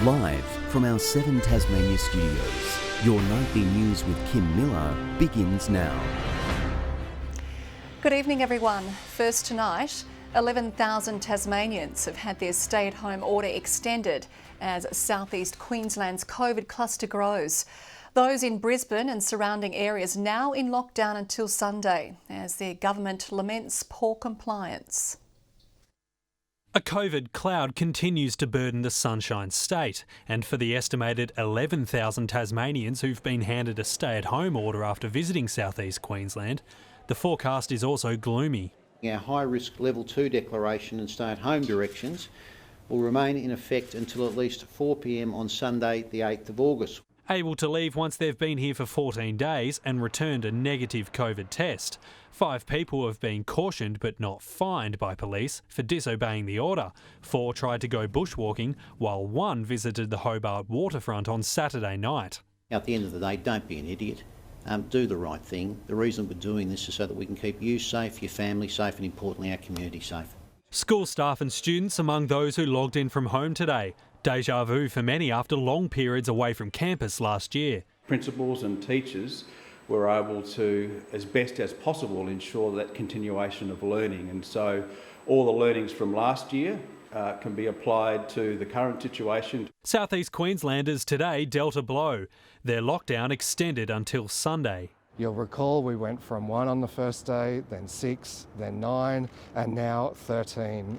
Live from our 7 Tasmania studios, your nightly news with Kim Miller begins now. Good evening, everyone. First tonight, 11,000 Tasmanians have had their stay-at-home order extended as southeast Queensland's COVID cluster grows. Those in Brisbane and surrounding areas now in lockdown until Sunday as their government laments poor compliance. A COVID cloud continues to burden the Sunshine State, and for the estimated 11,000 Tasmanians who've been handed a stay-at-home order after visiting southeast Queensland, the forecast is also gloomy. Our high-risk Level 2 declaration and stay-at-home directions will remain in effect until at least 4 p.m. on Sunday, the 8th of August. Able to leave once they've been here for 14 days and returned a negative COVID test. 5 people have been cautioned but not fined by police for disobeying the order. 4 tried to go bushwalking, while 1 visited the Hobart waterfront on Saturday night. At the end of the day, don't be an idiot. Do the right thing. The reason we're doing this is so that we can keep you safe, your family safe, and importantly our community safe. School staff and students among those who logged in from home today. Deja vu for many after long periods away from campus last year. Principals and teachers were able to, as best as possible, ensure that continuation of learning, and so all the learnings from last year can be applied to the current situation. Southeast Queenslanders today dealt a blow. Their lockdown extended until Sunday. You'll recall we went from 1 on the first day, then 6, then 9, and now 13.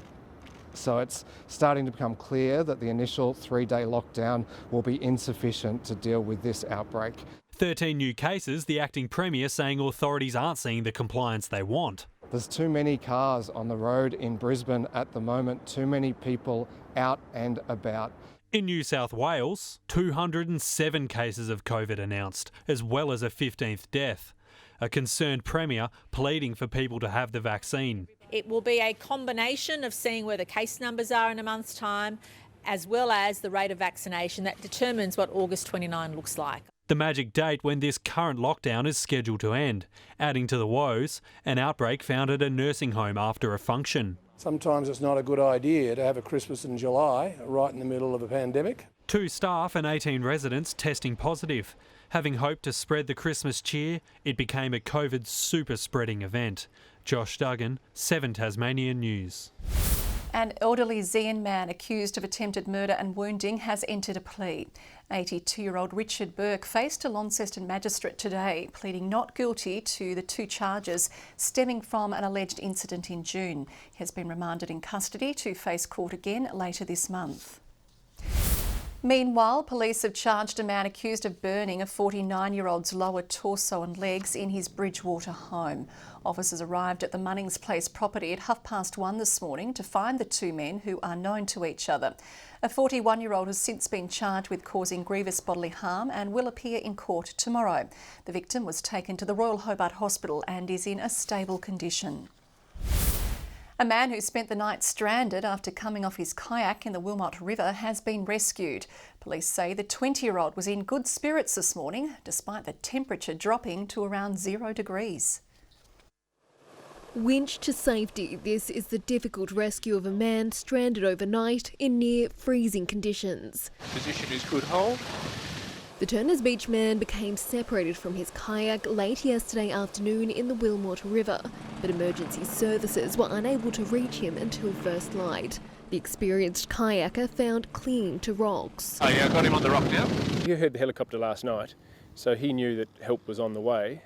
So it's starting to become clear that the initial 3-day lockdown will be insufficient to deal with this outbreak. 13 new cases, the acting Premier saying authorities aren't seeing the compliance they want. There's too many cars on the road in Brisbane at the moment, too many people out and about. In New South Wales, 207 cases of COVID announced, as well as a 15th death. A concerned Premier pleading for people to have the vaccine. It will be a combination of seeing where the case numbers are in a month's time, as well as the rate of vaccination that determines what August 29 looks like. The magic date when this current lockdown is scheduled to end. Adding to the woes, an outbreak found at a nursing home after a function. Sometimes it's not a good idea to have a Christmas in July, right in the middle of a pandemic. 2 staff and 18 residents testing positive. Having hoped to spread the Christmas cheer, it became a COVID super spreading event. Josh Duggan, 7 Tasmania News. An elderly Zeehan man accused of attempted murder and wounding has entered a plea. 82-year-old Richard Burke faced a Launceston magistrate today, pleading not guilty to the 2 charges stemming from an alleged incident in June. He has been remanded in custody to face court again later this month. Meanwhile, police have charged a man accused of burning a 49-year-old's lower torso and legs in his Bridgewater home. Officers arrived at the Munnings Place property at 1:30 this morning to find the 2 men who are known to each other. A 41-year-old has since been charged with causing grievous bodily harm and will appear in court tomorrow. The victim was taken to the Royal Hobart Hospital and is in a stable condition. A man who spent the night stranded after coming off his kayak in the Wilmot River has been rescued. Police say the 20-year-old was in good spirits this morning, despite the temperature dropping to around 0 degrees. Winched to safety, this is the difficult rescue of a man stranded overnight in near freezing conditions. Position is good hold. The Turners Beach man became separated from his kayak late yesterday afternoon in the Wilmot River, but emergency services were unable to reach him until first light. The experienced kayaker found clinging to rocks. Oh yeah, I got him on the rock now. He heard the helicopter last night, so he knew that help was on the way.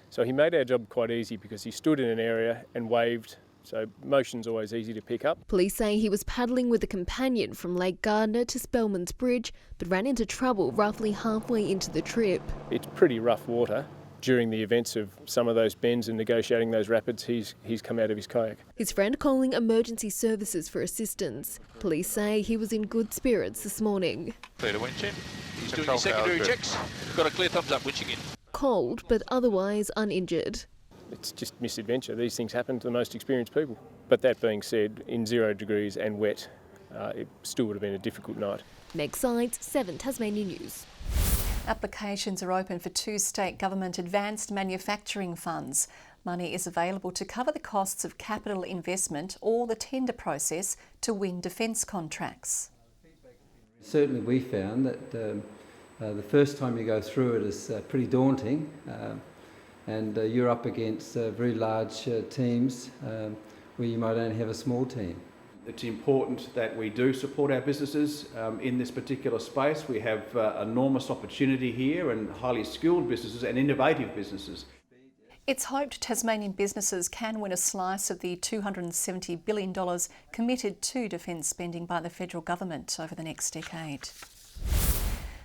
So he made our job quite easy because he stood in an area and waved. So motion's always easy to pick up. Police say he was paddling with a companion from Lake Gardner to Spellman's Bridge, but ran into trouble roughly halfway into the trip. It's pretty rough water. During the events of some of those bends and negotiating those rapids, he's come out of his kayak. His friend calling emergency services for assistance. Police say he was in good spirits this morning. Clear to winch in. He's doing his secondary checks. Got a clear thumbs up winching in. Cold, but otherwise uninjured. It's just misadventure. These things happen to the most experienced people. But that being said, in 0 degrees and wet, it still would have been a difficult night. Meg Sides, 7 Tasmania News. Applications are open for 2 state government advanced manufacturing funds. Money is available to cover the costs of capital investment or the tender process to win defence contracts. Certainly we found that the first time you go through it is pretty daunting, and you're up against very large teams where you might only have a small team. It's important that we do support our businesses in this particular space. We have enormous opportunity here and highly skilled businesses and innovative businesses. It's hoped Tasmanian businesses can win a slice of the $270 billion committed to defence spending by the federal government over the next decade.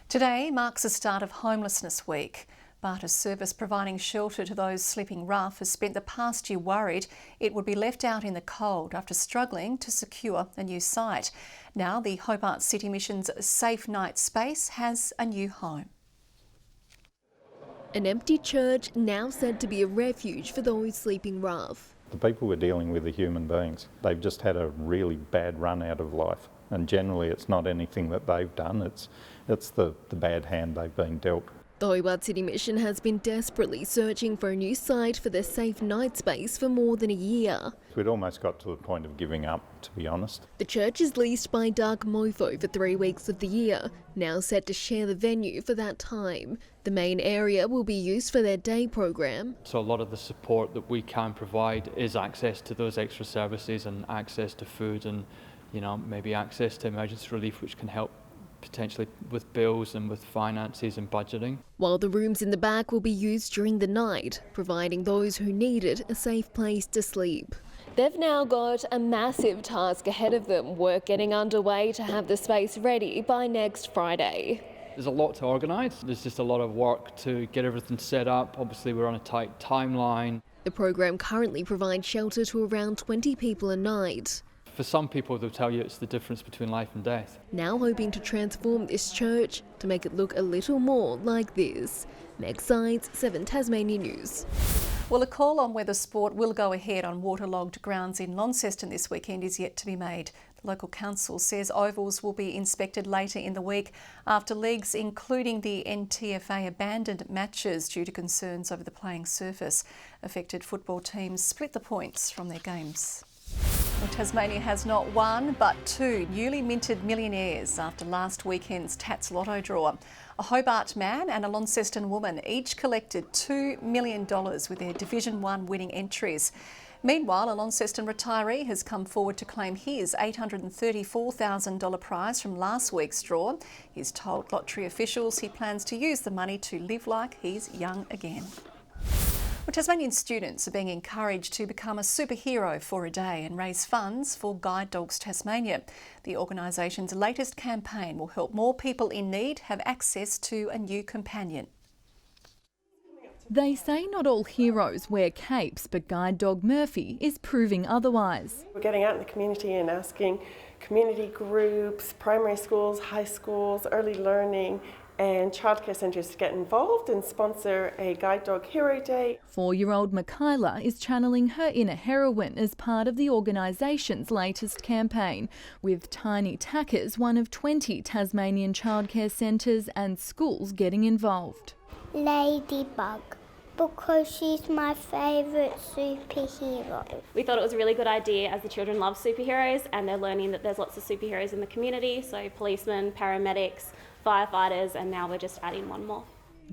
Today marks the start of Homelessness Week. But a service providing shelter to those sleeping rough has spent the past year worried it would be left out in the cold after struggling to secure a new site. Now the Hobart City Mission's Safe Night Space has a new home. An empty church now said to be a refuge for those sleeping rough. The people we're dealing with are human beings. They've just had a really bad run out of life, and generally it's not anything that they've done, it's the bad hand they've been dealt. The Hobart City Mission has been desperately searching for a new site for their Safe Night Space for more than a year. We'd almost got to the point of giving up, to be honest. The church is leased by Dark Mofo for 3 weeks of the year, now set to share the venue for that time. The main area will be used for their day program. So a lot of the support that we can provide is access to those extra services and access to food and, maybe access to emergency relief, which can help potentially with bills and with finances and budgeting. While the rooms in the back will be used during the night, providing those who need it a safe place to sleep. They've now got a massive task ahead of them, work getting underway to have the space ready by next Friday. There's a lot to organise. There's just a lot of work to get everything set up. Obviously we're on a tight timeline. The program currently provides shelter to around 20 people a night. For some people, they'll tell you it's the difference between life and death. Now hoping to transform this church to make it look a little more like this. Next Sides, 7 Tasmania News. Well, a call on whether sport will go ahead on waterlogged grounds in Launceston this weekend is yet to be made. The local council says ovals will be inspected later in the week after leagues, including the NTFA, abandoned matches due to concerns over the playing surface. Affected football teams split the points from their games. Well, Tasmania has not one but 2 newly minted millionaires after last weekend's Tats Lotto draw. A Hobart man and a Launceston woman each collected $2 million with their Division 1 winning entries. Meanwhile, a Launceston retiree has come forward to claim his $834,000 prize from last week's draw. He's told lottery officials he plans to use the money to live like he's young again. Well, Tasmanian students are being encouraged to become a superhero for a day and raise funds for Guide Dogs Tasmania. The organisation's latest campaign will help more people in need have access to a new companion. They say not all heroes wear capes, but Guide Dog Murphy is proving otherwise. We're getting out in the community and asking community groups, primary schools, high schools, early learning and childcare centres to get involved and sponsor a Guide Dog Hero Day. 4-year-old Michaela is channeling her inner heroine as part of the organisation's latest campaign, with Tiny Tackers, one of 20 Tasmanian childcare centres and schools getting involved. Ladybug, because she's my favourite superhero. We thought it was a really good idea as the children love superheroes and they're learning that there's lots of superheroes in the community, so policemen, paramedics, firefighters, and now we're just adding one more.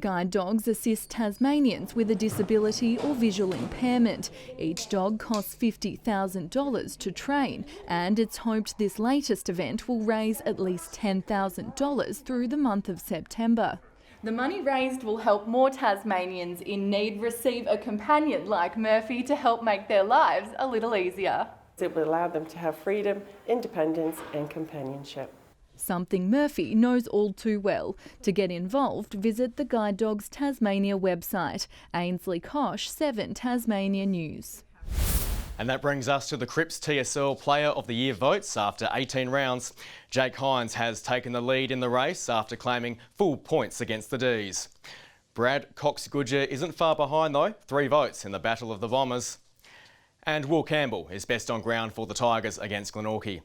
Guide dogs assist Tasmanians with a disability or visual impairment. Each dog costs $50,000 to train, and it's hoped this latest event will raise at least $10,000 through the month of September. The money raised will help more Tasmanians in need receive a companion like Murphy to help make their lives a little easier. It will allow them to have freedom, independence and companionship. Something Murphy knows all too well. To get involved, visit the Guide Dogs Tasmania website. Ainsley Kosh, 7 Tasmania News. And that brings us to the Cripps TSL Player of the Year votes after 18 rounds. Jake Hines has taken the lead in the race after claiming full points against the D's. Brad Cox-Goodger isn't far behind though, 3 votes in the Battle of the Bombers. And Will Campbell is best on ground for the Tigers against Glenorchy.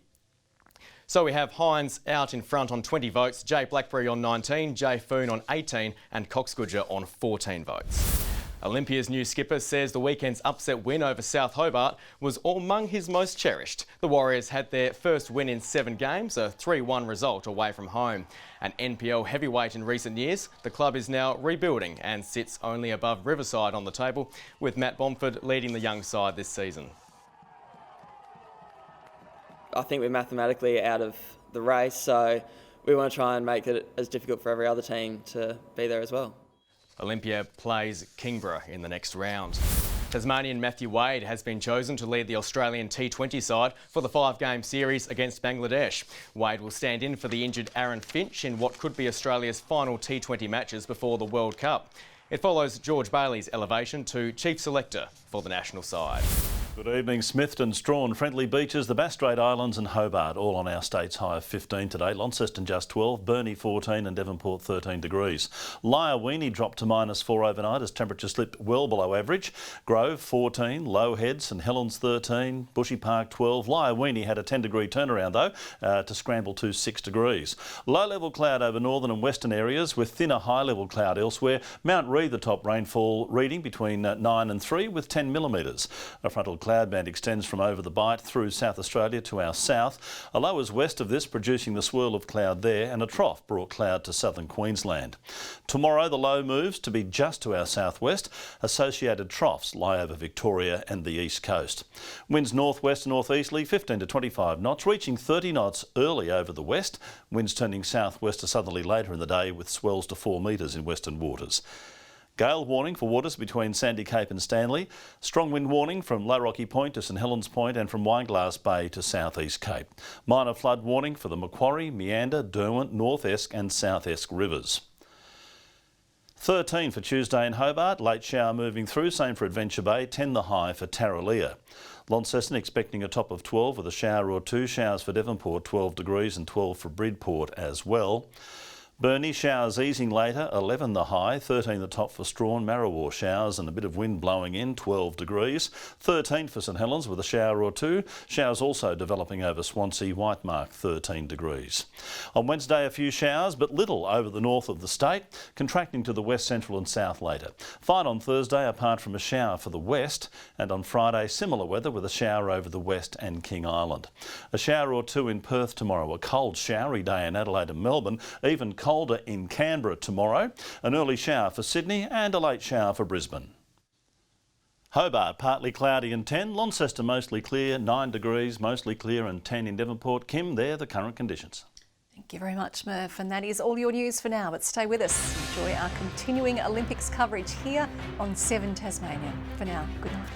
So we have Hines out in front on 20 votes, Jay Blackberry on 19, Jay Foon on 18 and Cox-Goodger on 14 votes. Olympia's new skipper says the weekend's upset win over South Hobart was among his most cherished. The Warriors had their first win in 7 games, a 3-1 result away from home. An NPL heavyweight in recent years, the club is now rebuilding and sits only above Riverside on the table, with Matt Bomford leading the young side this season. I think we're mathematically out of the race, so we want to try and make it as difficult for every other team to be there as well. Olympia plays Kingborough in the next round. Tasmanian Matthew Wade has been chosen to lead the Australian T20 side for the 5-game series against Bangladesh. Wade will stand in for the injured Aaron Finch in what could be Australia's final T20 matches before the World Cup. It follows George Bailey's elevation to chief selector for the national side. Good evening. Smithton, Strawn, Friendly Beaches, the Bass Strait Islands and Hobart all on our state's high of 15 today. Launceston just 12, Burnie 14 and Devonport 13 degrees. Lyawini dropped to -4 overnight as temperature slipped well below average. Grove 14, Low Head, St Helens 13, Bushy Park 12. Lyawini had a 10-degree turnaround though to scramble to 6 degrees. Low-level cloud over northern and western areas with thinner high-level cloud elsewhere. Mount Reid the top rainfall reading between 9 and 3 with 10 millimetres. A frontal cloud band extends from over the Bight through South Australia to our south. A low is west of this, producing the swirl of cloud there, and a trough brought cloud to southern Queensland. Tomorrow the low moves to be just to our southwest. Associated troughs lie over Victoria and the east coast. Winds northwest and northeasterly 15 to 25 knots, reaching 30 knots early over the west. Winds turning southwest to southerly later in the day with swells to 4 metres in western waters. Gale warning for waters between Sandy Cape and Stanley. Strong wind warning from Low Rocky Point to St Helens Point and from Wineglass Bay to South East Cape. Minor flood warning for the Macquarie, Meander, Derwent, North Esk and South Esk rivers. 13 for Tuesday in Hobart, late shower moving through, same for Adventure Bay, 10 the high for Tarraleah. Launceston expecting a top of 12 with a shower or 2, showers for Devonport 12 degrees and 12 for Bridport as well. Burnie showers easing later, 11 the high, 13 the top for Strawn, Marrawar showers and a bit of wind blowing in, 12 degrees. 13 for St Helens with a shower or 2, showers also developing over Swansea, Whitemark 13 degrees. On Wednesday a few showers but little over the north of the state, contracting to the west, central and south later. Fine on Thursday apart from a shower for the west, and on Friday similar weather with a shower over the west and King Island. A shower or 2 in Perth tomorrow, a cold showery day in Adelaide and Melbourne, even colder in Canberra tomorrow, an early shower for Sydney and a late shower for Brisbane. Hobart partly cloudy and 10, Launceston mostly clear, 9 degrees, mostly clear and 10 in Devonport. Kim, there the current conditions. Thank you very much, Murph. And that is all your news for now, but stay with us. Enjoy our continuing Olympics coverage here on 7 Tasmania. For now, good night.